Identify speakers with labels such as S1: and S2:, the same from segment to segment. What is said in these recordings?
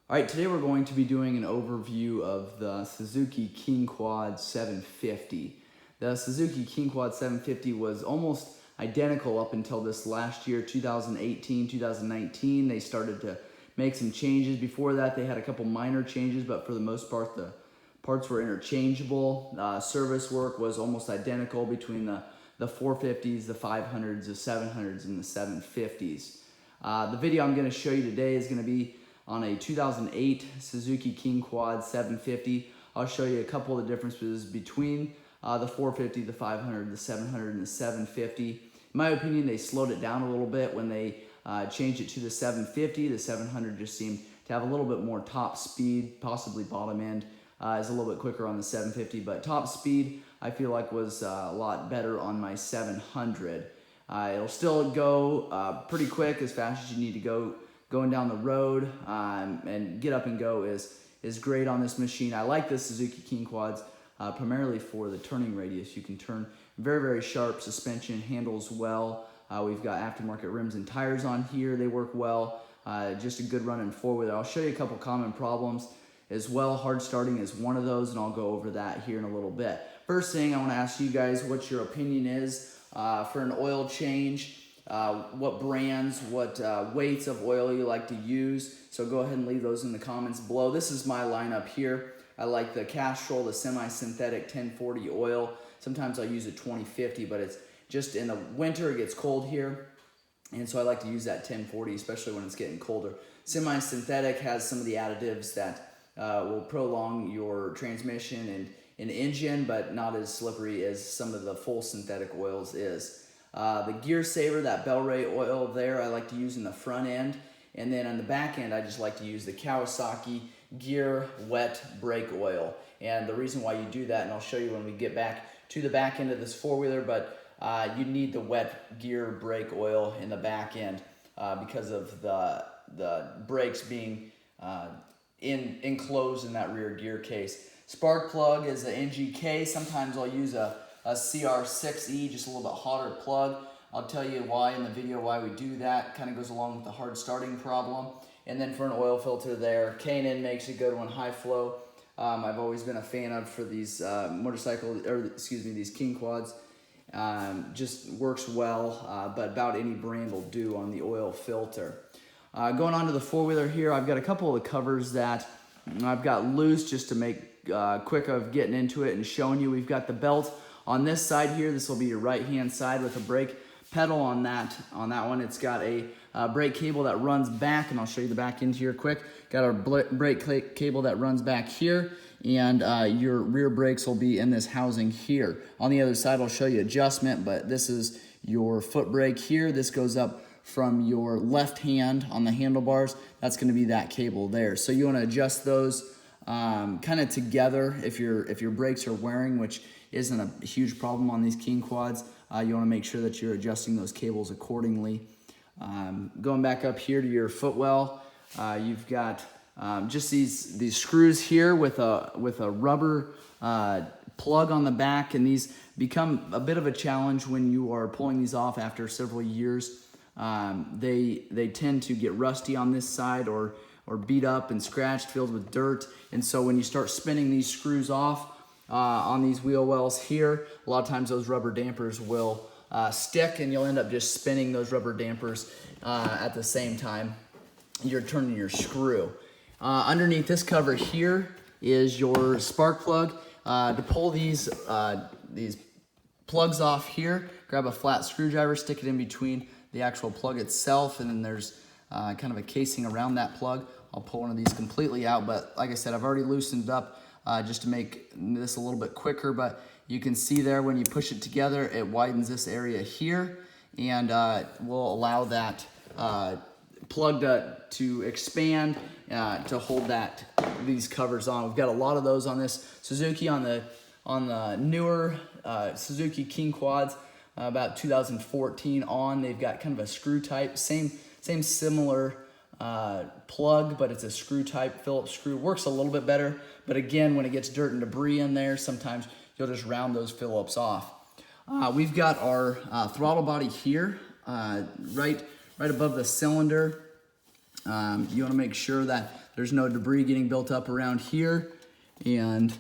S1: All right, today we're going to be doing an overview of the Suzuki King Quad 750. The Suzuki King Quad 750 was almost identical up until this last year, 2018, 2019. They started to make some changes. Before that, they had a couple minor changes, but for the most part, the parts were interchangeable. Service work was almost identical between the 450s, the 500s, the 700s, and the 750s. The video I'm going to show you today is going to be on a 2008 Suzuki King Quad 750. I'll show you a couple of the differences between the 450, the 500, the 700, and the 750. In my opinion, they slowed it down a little bit when they changed it to the 750. The 700 just seemed to have a little bit more top speed, possibly bottom end is a little bit quicker on the 750, but top speed I feel like was a lot better on my 700. It'll still go pretty quick, as fast as you need to go going down the road, and get up and go is great on this machine. I like the Suzuki King Quads primarily for the turning radius. You can turn very, very sharp. Suspension handles well. We've got aftermarket rims and tires on here. They work well. Just a good running four-wheeler. I'll show you a couple common problems as well. Hard starting is one of those, and I'll go over that here in a little bit. First thing, I want to ask you guys what your opinion is for an oil change. What brands, what weights of oil you like to use. So go ahead and leave those in the comments below. This is my lineup here. I like the Castrol, the semi-synthetic 1040 oil. Sometimes I'll use a 2050, but it's just in the winter, it gets cold here. And so I like to use that 1040, especially when it's getting colder. Semi-synthetic has some of the additives that will prolong your transmission and engine, but not as slippery as some of the full synthetic oils is. The Gear Saver, that Bel-Ray oil there, I like to use in the front end. And then on the back end, I just like to use the Kawasaki Gear Wet Brake Oil. And the reason why you do that, and I'll show you when we get back to the back end of this four-wheeler, but you need the wet gear brake oil in the back end because of the brakes being enclosed in that rear gear case. Spark plug is the NGK. Sometimes I'll use a CR6E, just a little bit hotter plug. I'll tell you why in the video why we do that. Kind of goes along with the hard starting problem. And then for an oil filter there, K&N makes a good one, high flow. I've always been a fan of for these these King Quads. Just works well, but about any brand will do on the oil filter. Going on to the four-wheeler here, I've got a couple of the covers that I've got loose just to make quick of getting into it and showing you. We've got the belt on this side here. This will be your right-hand side with a brake pedal on that one. It's got a brake cable that runs back, and I'll show you the back end here quick. Got our brake cable that runs back here, and your rear brakes will be in this housing here. On the other side, I'll show you adjustment, but this is your foot brake here. This goes up from your left hand on the handlebars. That's going to be that cable there. So you want to adjust those kind of together if your brakes are wearing, which isn't a huge problem on these King Quads. You want to make sure that you're adjusting those cables accordingly. Going back up here to your footwell, you've got just these screws here with a rubber plug on the back, and these become a bit of a challenge when you are pulling these off after several years. They tend to get rusty on this side or beat up and scratched, filled with dirt, and so when you start spinning these screws off on these wheel wells here, a lot of times those rubber dampers will stick, and you'll end up just spinning those rubber dampers at the same time you're turning your screw. Underneath this cover here is your spark plug. To pull these plugs off here, grab a flat screwdriver, stick it in between the actual plug itself, and then there's kind of a casing around that plug. I'll pull one of these completely out, but like I said, I've already loosened up just to make this a little bit quicker, but you can see there when you push it together, it widens this area here, and will allow that plug to expand to hold these covers on. We've got a lot of those on this Suzuki, on the newer Suzuki King Quads, about 2014 on. They've got kind of a screw type, same similar plug, but it's a screw type. Phillips screw works a little bit better, but again, when it gets dirt and debris in there, sometimes you'll just round those Phillips off. We've got our throttle body here, right above the cylinder. You want to make sure that there's no debris getting built up around here. And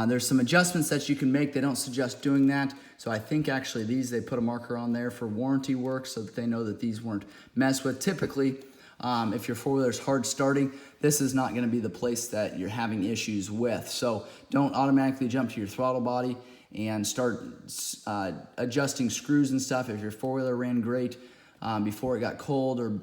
S1: there's some adjustments that you can make. They don't suggest doing that. So I think actually they put a marker on there for warranty work so that they know that these weren't messed with. Typically, if your four-wheeler is hard starting, this is not going to be the place that you're having issues with. So don't automatically jump to your throttle body and start adjusting screws and stuff. If your four-wheeler ran great before it got cold or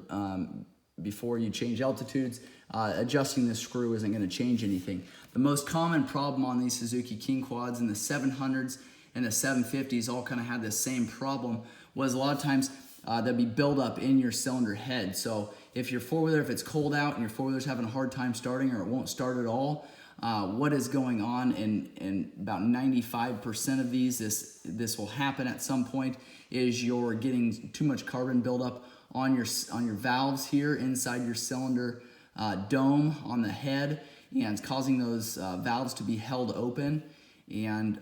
S1: before you change altitudes, adjusting the screw isn't going to change anything. The most common problem on these Suzuki King Quads in the 700s and the 750s all kind of had the same problem, was a lot of times there'd be buildup in your cylinder head. So if your four-wheeler, if it's cold out and your four-wheeler's having a hard time starting or it won't start at all, what is going on in about 95% of these, this will happen at some point, is you're getting too much carbon buildup on your valves here inside your cylinder dome on the head, and it's causing those valves to be held open, and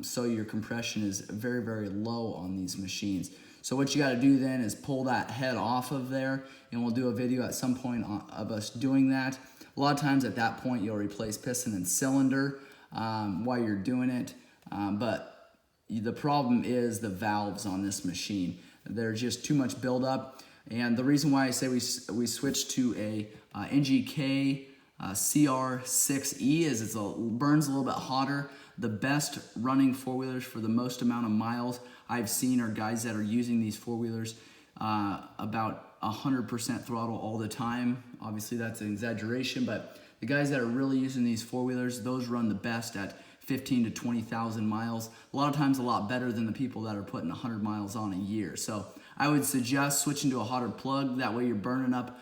S1: so your compression is very, very low on these machines. So what you got to do then is pull that head off of there, and we'll do a video at some point of us doing that. A lot of times at that point you'll replace piston and cylinder while you're doing it, but the problem is the valves on this machine. There's just too much buildup, and the reason why I say we switched to a NGK CR6E is it burns a little bit hotter. The best running four-wheelers for the most amount of miles I've seen are guys that are using these four-wheelers about 100% throttle all the time. Obviously that's an exaggeration, but the guys that are really using these four-wheelers, those run the best at 15 to 20,000 miles. A lot of times a lot better than the people that are putting 100 miles on a year. So I would suggest switching to a hotter plug. That way you're burning up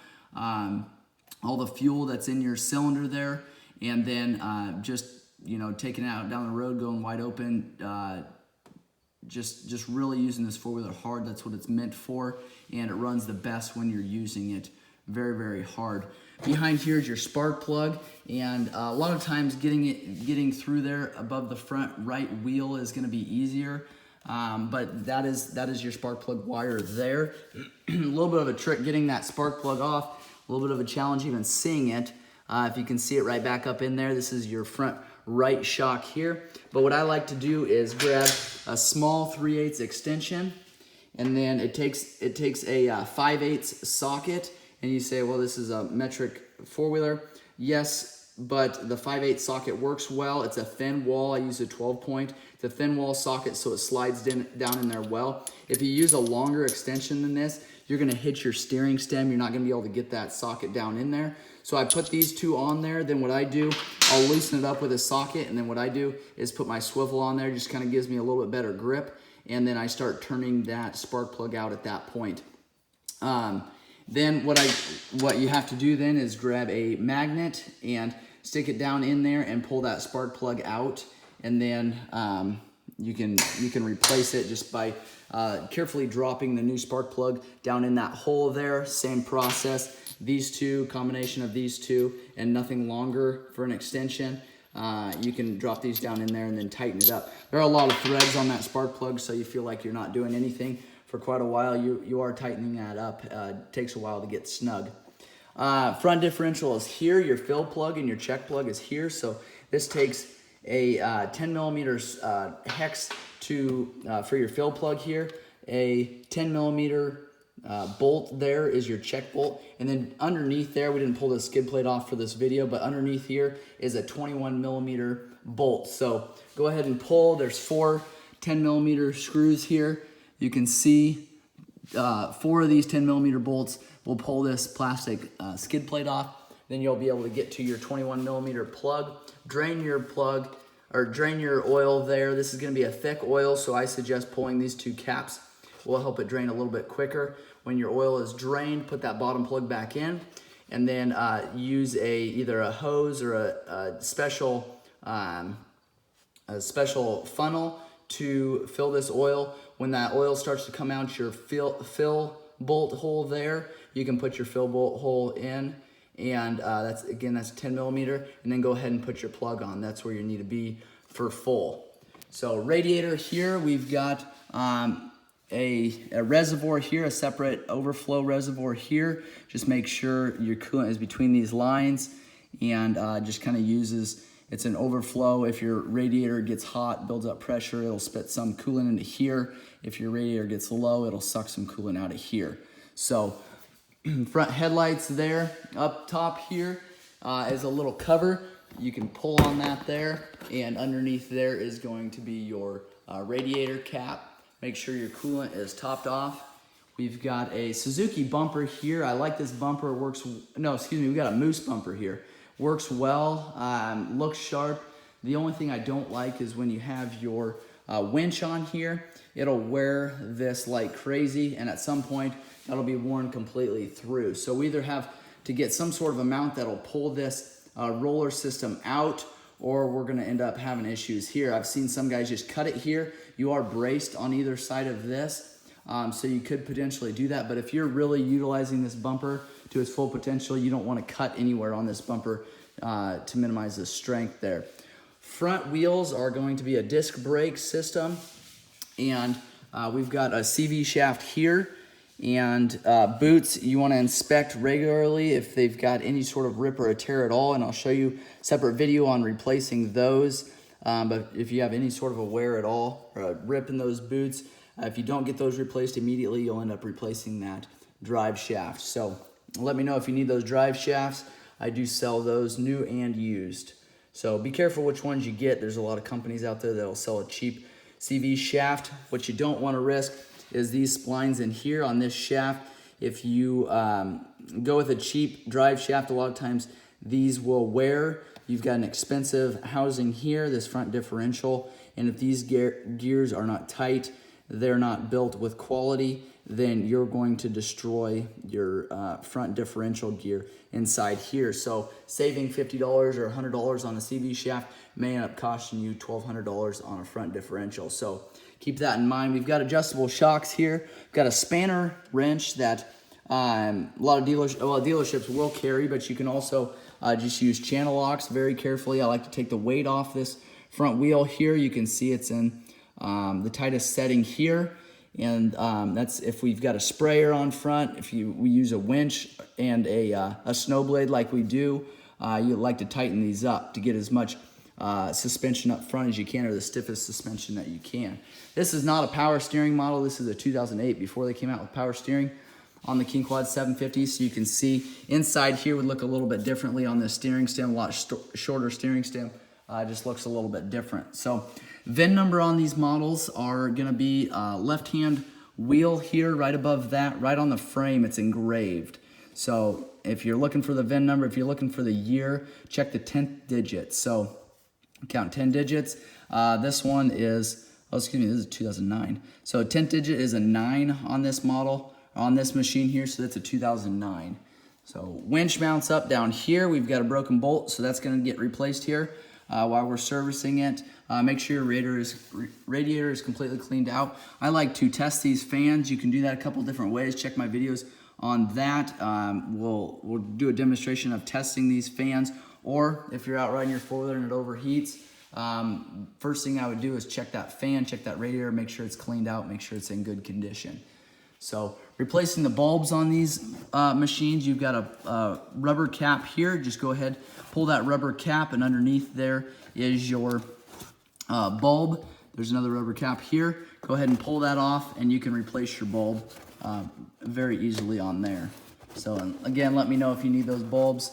S1: all the fuel that's in your cylinder there, and then just taking it out down the road, going wide open, just really using this four-wheeler hard. That's what it's meant for, and it runs the best when you're using it very, very hard. Behind here is your spark plug, and a lot of times getting through there above the front right wheel is going to be easier, but that is your spark plug wire there. A little bit of a trick getting that spark plug off, a little bit of a challenge even seeing it. If you can see it right back up in there, this is your front right shock here. But what I like to do is grab a small 3/8 extension, and then it takes a 5/8 socket, and you say, well, this is a metric four-wheeler. Yes, but the 5/8 socket works well. It's a thin wall. I use a 12-point. It's a thin wall socket, so it slides down in there well. If you use a longer extension than this, you're going to hit your steering stem. You're not going to be able to get that socket down in there. So I put these two on there. Then what I do, I'll loosen it up with a socket, and then what I do is put my swivel on there. Just kind of gives me a little bit better grip, and then I start turning that spark plug out at that point. Then what you have to do then is grab a magnet and stick it down in there and pull that spark plug out, and then you can replace it just by carefully dropping the new spark plug down in that hole there. Same process. These two, combination of these two, and nothing longer for an extension. You can drop these down in there and then tighten it up. There are a lot of threads on that spark plug, so you feel like you're not doing anything for quite a while. You are tightening that up. It takes a while to get snug. Front differential is here. Your fill plug and your check plug is here. So this takes a 10 millimeters hex for your fill plug here. A 10 millimeter bolt there is your check bolt, and then underneath there, we didn't pull the skid plate off for this video, but underneath here is a 21 millimeter bolt. So go ahead and pull. There's 4 10 millimeter screws here. You can see 4 of these 10 millimeter bolts will pull this plastic skid plate off. Then you'll be able to get to your 21 millimeter plug. Drain your plug, or drain your oil there. This is going to be a thick oil, so I suggest pulling these 2 caps. Will help it drain a little bit quicker. When your oil is drained, put that bottom plug back in, and then use either a hose or a special funnel to fill this oil. When that oil starts to come out your fill bolt hole there, you can put your fill bolt hole in, and that's 10 millimeter, and then go ahead and put your plug on. That's where you need to be for full. So radiator here, we've got a reservoir here, a separate overflow reservoir here. Just make sure your coolant is between these lines. and just kind of uses, it's an overflow. If your radiator gets hot, builds up pressure, it'll spit some coolant into here. If your radiator gets low, it'll suck some coolant out of here. So front headlights there. Up top here is a little cover. You can pull on that there, and underneath there is going to be your radiator cap. Make sure your coolant is topped off. We've got a Suzuki bumper here. I like this bumper. We got a Moose bumper here. Works well, looks sharp. The only thing I don't like is when you have your winch on here, it'll wear this like crazy, and at some point that'll be worn completely through. So we either have to get some sort of a mount that'll pull this roller system out, or we're gonna end up having issues here. I've seen some guys just cut it here. You are braced on either side of this, so you could potentially do that. But if you're really utilizing this bumper to its full potential, you don't wanna cut anywhere on this bumper to minimize the strength there. Front wheels are going to be a disc brake system, and we've got a CV shaft here, and boots you want to inspect regularly if they've got any sort of rip or a tear at all, and I'll show you a separate video on replacing those. But if you have any sort of a wear at all or a rip in those boots, if you don't get those replaced immediately, you'll end up replacing that drive shaft. So let me know if you need those drive shafts. I do sell those new and used. So be careful which ones you get. There's a lot of companies out there that'll sell a cheap CV shaft. What you don't want to risk is these splines in here on this shaft. If you go with a cheap drive shaft, a lot of times these will wear. You've got an expensive housing here, this front differential, and if these gears are not tight, they're not built with quality, then you're going to destroy your front differential gear inside here. So saving $50 or $100 on a CV shaft may end up costing you $1,200 on a front differential. So keep that in mind. We've got adjustable shocks here. We've got a spanner wrench that a lot of dealerships will carry, but you can also just use channel locks very carefully. I like to take the weight off this front wheel here. You can see it's in the tightest setting here, and that's if we've got a sprayer on front. If we use a winch and a snow blade like we do, you like to tighten these up to get as much suspension up front as you can, or the stiffest suspension that you can. This is not a power steering model. This is a 2008, before they came out with power steering on the King Quad 750. So you can see inside here would look a little bit differently on the steering stem, a lot shorter steering stem. Just looks a little bit different. So VIN number on these models are gonna be left-hand wheel here, right above that, right on the frame, it's engraved. So if you're looking for the VIN number, if you're looking for the year, check the 10th digit. So count 10 digits. This one is, this is 2009. So 10th digit is a 9 on this model, on this machine here, so that's a 2009. So winch mounts up down here. We've got a broken bolt, so that's gonna get replaced here while we're servicing it. Make sure your radiator is completely cleaned out. I like to test these fans. You can do that a couple different ways. Check my videos on that. We'll do a demonstration of testing these fans, or if you're out riding your four-wheeler and it overheats, first thing I would do is check that fan, check that radiator, make sure it's cleaned out, make sure it's in good condition. So replacing the bulbs on these machines, you've got a rubber cap here. Just go ahead, pull that rubber cap, and underneath there is your bulb. There's another rubber cap here. Go ahead and pull that off, and you can replace your bulb very easily on there. So again, let me know if you need those bulbs.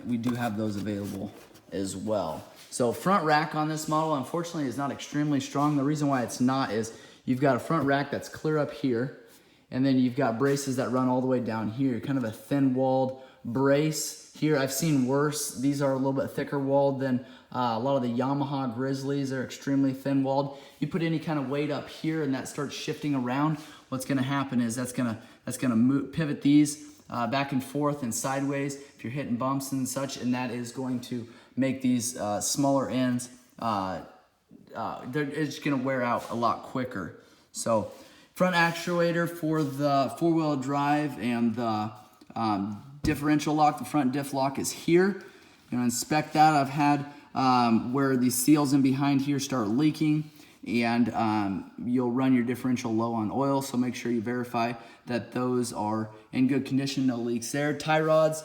S1: We do have those available as well. So front rack on this model, unfortunately, is not extremely strong. The reason why it's not is you've got a front rack that's clear up here, and then you've got braces that run all the way down here, kind of a thin-walled brace here. I've seen worse. These are a little bit thicker walled than a lot of the Yamaha Grizzlies. They're extremely thin-walled. You put any kind of weight up here and that starts shifting around, what's gonna happen is that's gonna pivot these back and forth and sideways if you're hitting bumps and such, and that is going to make these smaller ends, it's gonna wear out a lot quicker. So front actuator for the four-wheel drive and the differential lock, the front diff lock is here. You're gonna inspect that. I've had where these seals in behind here start leaking, and you'll run your differential low on oil, so make sure you verify that those are in good condition, no leaks there. Tie rods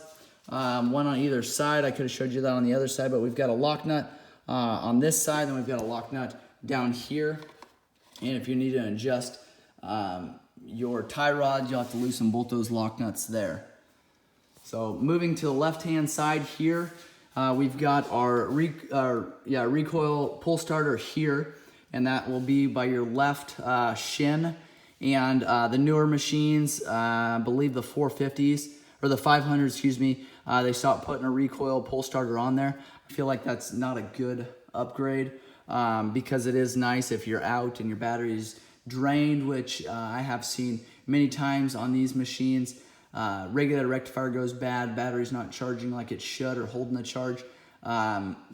S1: one on either side. I could have showed you that on the other side, but we've got a lock nut on this side, then we've got a lock nut down here. And if you need to adjust your tie rod, you'll have to loosen both those lock nuts there. So moving to the left-hand side here, we've got our recoil pull starter here, and that will be by your left shin. And the newer machines, I believe the 450s, or the 500s, excuse me, they stopped putting a recoil pull starter on there. I feel like that's not a good upgrade because it is nice if you're out and your battery's drained, which I have seen many times on these machines. Regulator rectifier goes bad, battery's not charging like it should or holding the charge.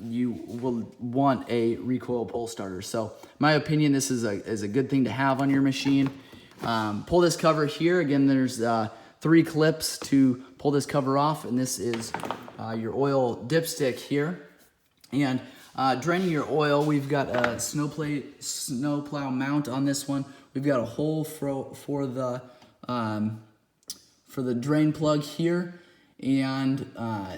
S1: You will want a recoil pull starter. So in my opinion, this is a good thing to have on your machine. Pull this cover here. Again, there's 3 clips to pull this cover off, and this is your oil dipstick here. And draining your oil, we've got a snowplow mount on this one. We've got a hole for the drain plug here, and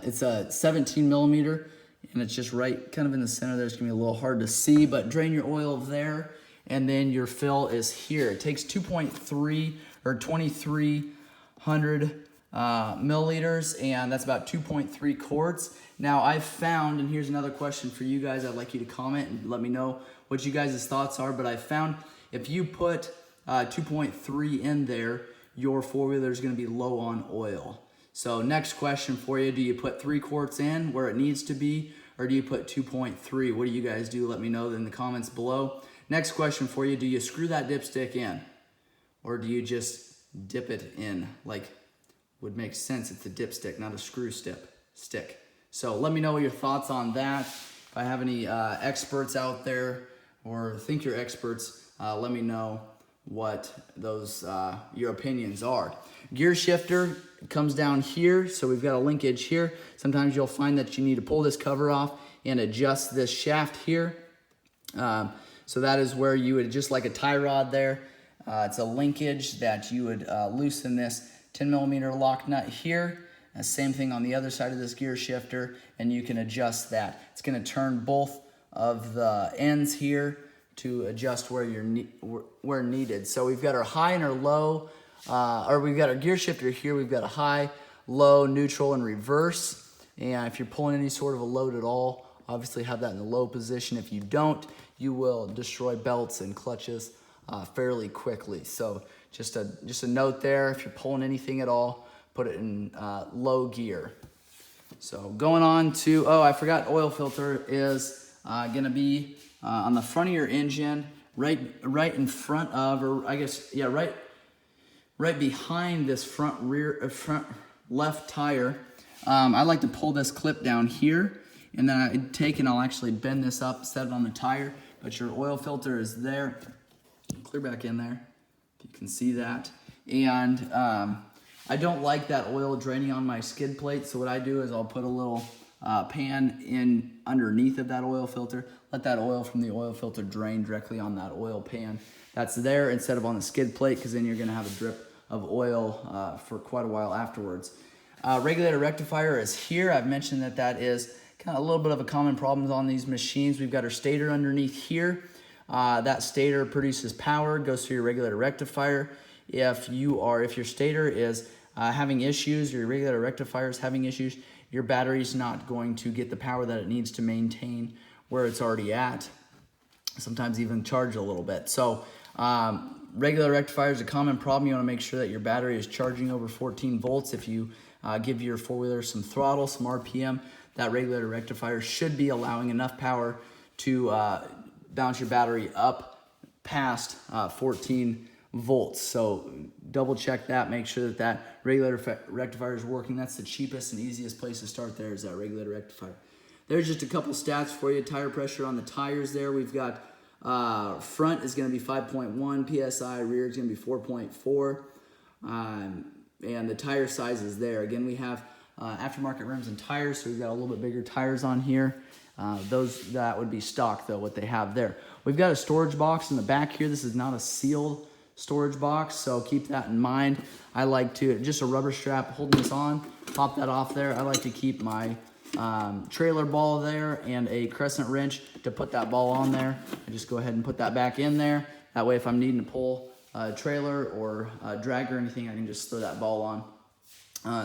S1: it's a 17 millimeter, and it's just right kind of in the center there. It's gonna be a little hard to see, but drain your oil there, and then your fill is here. It takes 2.3 or 2,300 milliliters, and that's about 2.3 quarts. Now I've found, and here's another question for you guys, I'd like you to comment and let me know what you guys' thoughts are, but I found if you put 2.3 in there, your four-wheeler is going to be low on oil. So next question for you, do you put 3 quarts in where it needs to be, or do you put 2.3? What do you guys do? Let me know in the comments below. Next question for you, do you screw that dipstick in, or do you just dip it in? Like, would make sense, it's a dipstick, not a screw stick. So let me know your thoughts on that. If I have any experts out there or think you're experts, let me know what those your opinions are. Gear shifter comes down here, so we've got a linkage here. Sometimes you'll find that you need to pull this cover off and adjust this shaft here. So that is where you would, just like a tie rod there, it's a linkage that you would loosen this 10 millimeter lock nut here. Same thing on the other side of this gear shifter, and you can adjust that. It's going to turn both of the ends here to adjust where where needed. So we've got our high and our low, or we've got our gear shifter here. We've got a high, low, neutral, and reverse. And if you're pulling any sort of a load at all, obviously have that in the low position. If you don't, you will destroy belts and clutches fairly quickly. So just a note there, if you're pulling anything at all, put it in low gear. So going on to, oh, I forgot, oil filter is gonna be on the front of your engine, right in front of, or I guess, yeah, right behind this front left tire. I like to pull this clip down here, and then I take and I'll actually bend this up, set it on the tire, but your oil filter is there. Clear back in there, if you can see that. And I don't like that oil draining on my skid plate, so what I do is I'll put a little pan in underneath of that oil filter, let that oil from the oil filter drain directly on that oil pan that's there instead of on the skid plate, because then you're going to have a drip of oil for quite a while afterwards. Regulator rectifier is here. I've mentioned that is kind of a little bit of a common problem on these machines. We've got our stator underneath here. That stator produces power, goes through your regulator rectifier. If your stator is having issues, or your regulator rectifier is having issues, your battery's not going to get the power that it needs to maintain where it's already at. Sometimes even charge a little bit. So regulator rectifier is a common problem. You want to make sure that your battery is charging over 14 volts. If you give your four-wheeler some throttle, some RPM, that regulator rectifier should be allowing enough power to bounce your battery up past 14 volts. So double check that, make sure that regulator rectifier is working. That's the cheapest and easiest place to start there, is that regulator rectifier. There's just a couple stats for you. Tire pressure on the tires there. We've got front is going to be 5.1 PSI, rear is going to be 4.4, and the tire size is there. Again, we have aftermarket rims and tires, so we've got a little bit bigger tires on here. That would be stock though, what they have there. We've got a storage box in the back here. This is not a sealed storage box, so keep that in mind. I like to, just a rubber strap holding this on, pop that off there. I like to keep my trailer ball there and a crescent wrench to put that ball on there. I just go ahead and put that back in there. That way if I'm needing to pull a trailer or a drag or anything, I can just throw that ball on.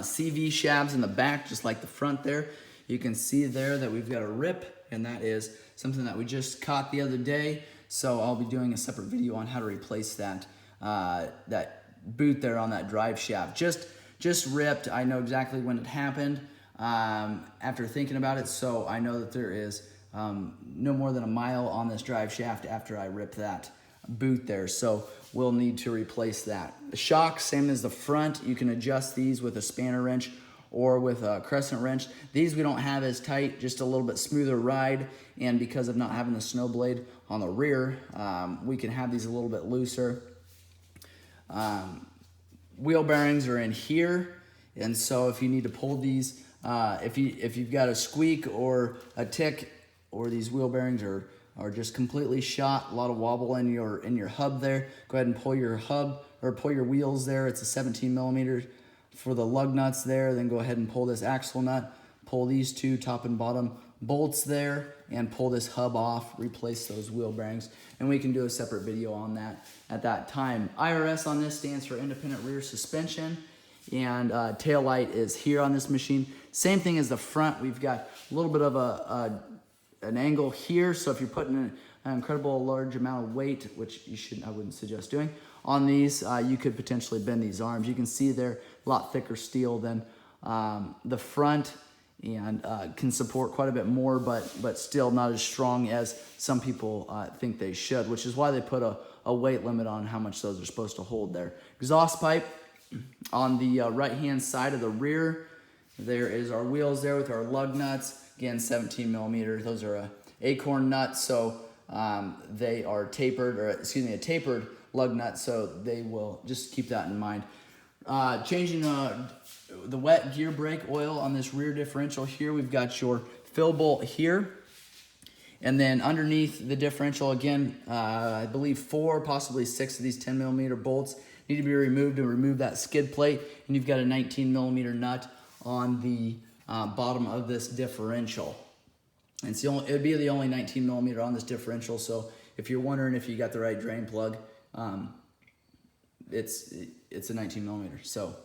S1: CV shabs in the back, just like the front there. You can see there that we've got a rip, and that is something that we just caught the other day. So I'll be doing a separate video on how to replace that that boot there on that drive shaft. Just ripped. I know exactly when it happened after thinking about it, so I know that there is no more than a mile on this drive shaft after I ripped that boot there, so we'll need to replace that. The shocks, same as the front. You can adjust these with a spanner wrench or with a crescent wrench. These we don't have as tight, just a little bit smoother ride, and because of not having the snow blade on the rear, we can have these a little bit looser. Wheel bearings are in here, and so if you need to pull these, if you've got a squeak or a tick, or these wheel bearings are just completely shot, a lot of wobble in your hub there, go ahead and pull your hub or pull your wheels there. It's a 17 millimeters for the lug nuts there. Then go ahead and pull this axle nut, pull these two top and bottom bolts there, and pull this hub off, replace those wheel bearings, and we can do a separate video on that at that time. IRS on this stands for independent rear suspension, and tail light is here on this machine. Same thing as the front. We've got a little bit of an angle here, so if you're putting an incredible large amount of weight, which I wouldn't suggest doing on these, you could potentially bend these arms. You can see they're a lot thicker steel than the front, and can support quite a bit more, but still not as strong as some people think they should, which is why they put a weight limit on how much those are supposed to hold there. Exhaust pipe on the right-hand side of the rear. There is our wheels there with our lug nuts. Again, 17 millimeters. Those are a acorn nut, so they are tapered, or excuse me, a tapered lug nut, so they will, just keep that in mind. Changing the wet gear brake oil on this rear differential here. We've got your fill bolt here, and then underneath the differential, again, I believe 4, possibly 6 of these 10 millimeter bolts need to be removed to remove that skid plate, and you've got a 19 millimeter nut on the bottom of this differential. And it's it would be the only 19 millimeter on this differential, so if you're wondering if you got the right drain plug, it's a 19 millimeter. So,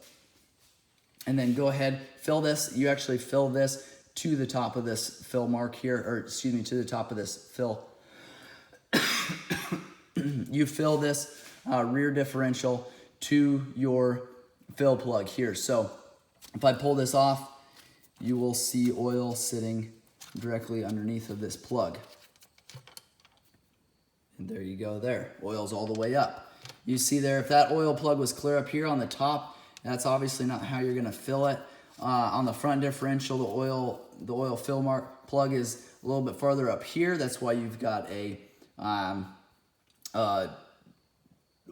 S1: and then go ahead, fill this. You actually fill this to the top of this fill mark here, or excuse me, to the top of this fill. You fill this rear differential to your fill plug here. So if I pull this off, you will see oil sitting directly underneath of this plug. And there you go there. Oil's all the way up. You see there, if that oil plug was clear up here on the top, that's obviously not how you're gonna fill it. On the front differential, the oil fill mark plug is a little bit farther up here. That's why you've got a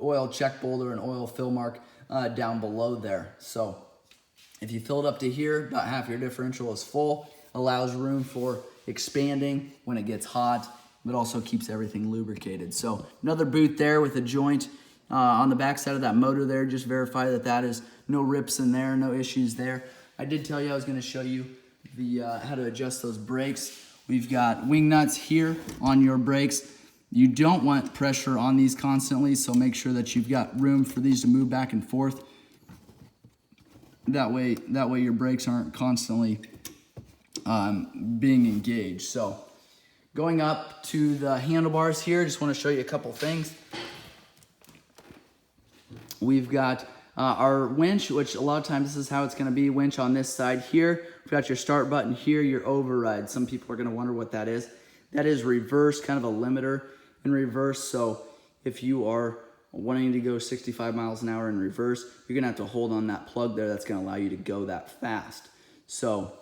S1: oil check boulder and oil fill mark down below there. So if you fill it up to here, about half your differential is full, allows room for expanding when it gets hot, but also keeps everything lubricated. So another boot there with a joint on the back side of that motor there. Just verify that that is no rips in there, no issues there. I did tell you I was gonna show you the how to adjust those brakes. We've got wing nuts here on your brakes. You don't want pressure on these constantly, so make sure that you've got room for these to move back and forth. That way your brakes aren't constantly being engaged. So going up to the handlebars here, just want to show you a couple things. We've got our winch, which a lot of times this is how it's going to be, winch on this side here. We've got your start button here, your override. Some people are going to wonder what that is. That is reverse, kind of a limiter in reverse. So if you are wanting to go 65 miles an hour in reverse, you're gonna have to hold on that plug there. That's gonna allow you to go that fast. So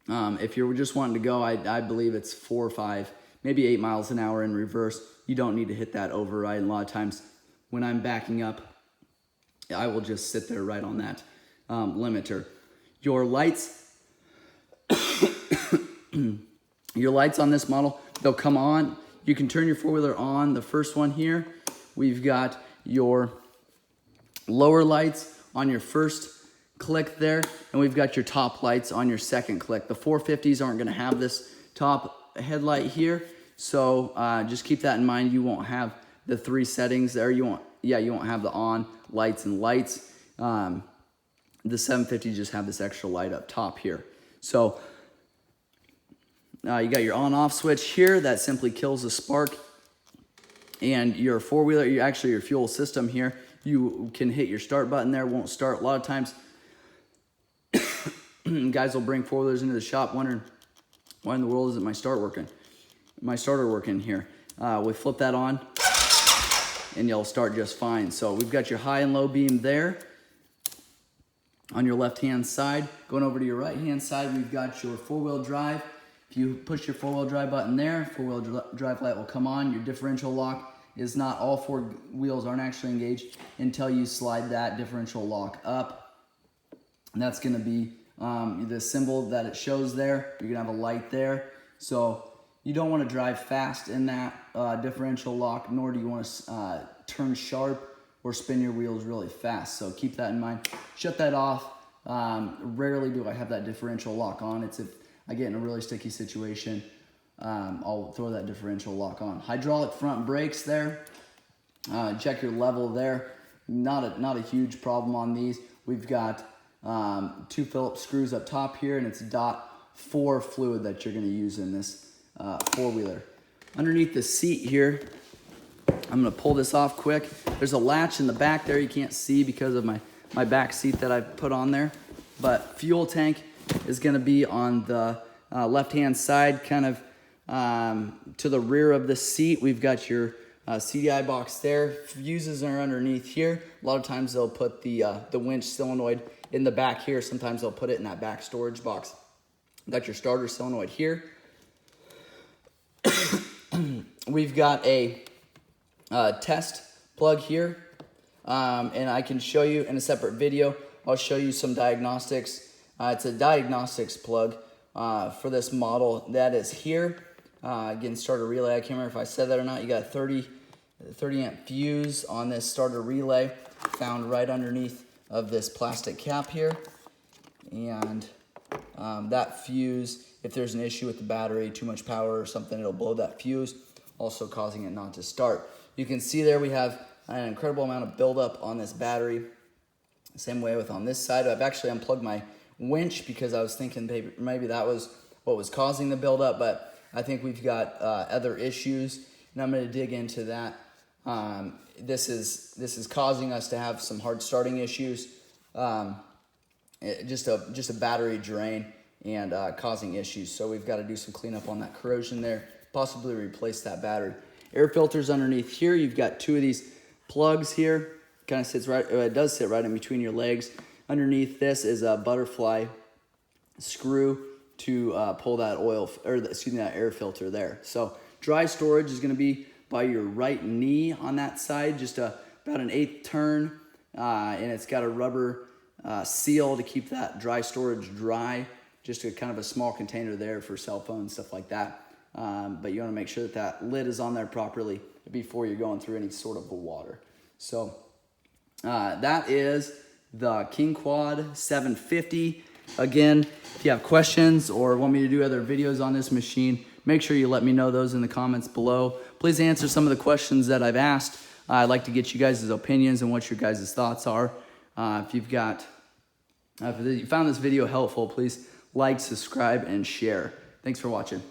S1: if you're just wanting to go, I believe it's 4 or 5, maybe 8 miles an hour in reverse, you don't need to hit that override. And a lot of times when I'm backing up, I will just sit there right on that limiter. Your lights, your lights on this model, they'll come on. You can turn your four-wheeler on. The first one here, we've got your lower lights on your first click there, and we've got your top lights on your second click. The 450s aren't going to have this top headlight here, so just keep that in mind. You won't have the 3 settings there. You won't have the on, lights, and lights. The 750 just have this extra light up top here. So you got your on-off switch here that simply kills the spark, and your four-wheeler, your fuel system here, you can hit your start button there, won't start. A lot of times guys will bring four-wheelers into the shop wondering, why in the world isn't my starter working here? We flip that on and you'll start just fine. So we've got your high and low beam there on your left-hand side. Going over to your right-hand side, we've got your four-wheel drive. If you push your four-wheel drive button there, four-wheel drive light will come on. Your differential lock is not, all 4 wheels aren't actually engaged until you slide that differential lock up. And that's gonna be the symbol that it shows there. You're gonna have a light there. So you don't wanna drive fast in that differential lock, nor do you wanna turn sharp or spin your wheels really fast. So keep that in mind. Shut that off. Rarely do I have that differential lock on. It's if I get in a really sticky situation, I'll throw that differential lock on. Hydraulic front brakes there. Check your level there. Not a huge problem on these. We've got 2 Phillips screws up top here, and it's .4 fluid that you're going to use in this four-wheeler. Underneath the seat here, I'm going to pull this off quick. There's a latch in the back there you can't see because of my back seat that I've put on there. But fuel tank is going to be on the left-hand side, kind of to the rear of the seat. We've got your CDI box there. Fuses are underneath here. A lot of times they'll put the winch solenoid in the back here. Sometimes they'll put it in that back storage box. Got your starter solenoid here. We've got a test plug here, and I can show you in a separate video. I'll show you some diagnostics. It's a diagnostics plug for this model that is here. Again, starter relay, I can't remember if I said that or not. You got a 30 amp fuse on this starter relay found right underneath of this plastic cap here. And that fuse, if there's an issue with the battery, too much power or something, it'll blow that fuse, also causing it not to start. You can see there we have an incredible amount of buildup on this battery. Same way with on this side. I've actually unplugged my winch because I was thinking maybe that was what was causing the buildup, but I think we've got other issues, and I'm going to dig into that. This is causing us to have some hard starting issues, just a battery drain, and causing issues. So we've got to do some cleanup on that corrosion there, possibly replace that battery. Air filters underneath here. You've got 2 of these plugs here. Kind of sits right. It does sit right in between your legs. Underneath this is a butterfly screw to pull that that air filter there. So dry storage is going to be by your right knee on that side, just about an 1/8 turn, and it's got a rubber seal to keep that dry storage dry. Just a kind of a small container there for cell phones, stuff like that. But you want to make sure that lid is on there properly before you're going through any sort of water. So that is the King Quad 750. Again, if you have questions or want me to do other videos on this machine, make sure you let me know those in the comments below. Please answer some of the questions that I've asked. I'd like to get you guys' opinions and what your guys' thoughts are. If you found this video helpful, please like, subscribe, and share. Thanks for watching.